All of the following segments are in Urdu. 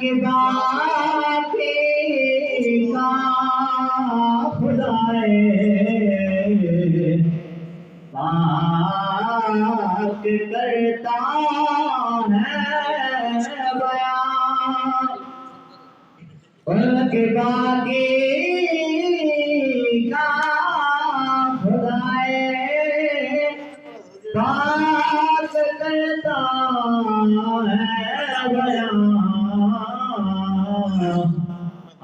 کہ باقی کا خدائے پاک کرتا ہے بیان ان کے باقی کا خدائے پاک کرتا ہے بیان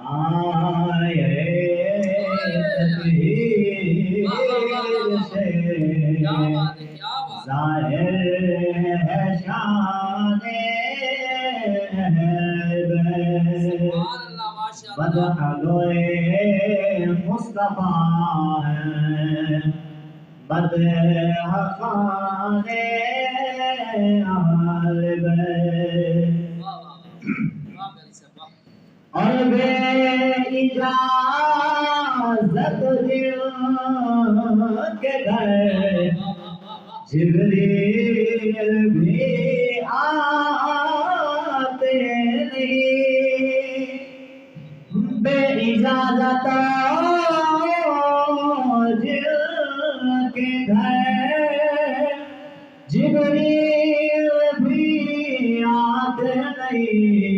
آئے تطہیر سے ظاہر ہے شان مدح گوئے مصطفیٰ ہے مدح خان اہل بیت اور بے اجازت دل کے گھر جبریل بھی آتے نہیں بے اجازت جل کے گھر جبریل بھی آتے نہیں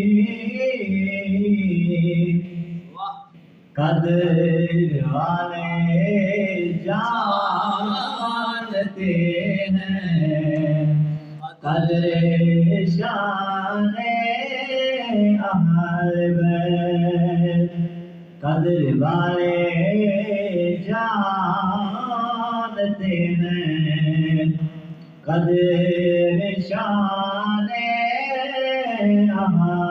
قدر والے جانتے ہیں قدر شان اہل بیت قدر والے جانتے ہیں قدر شان اہل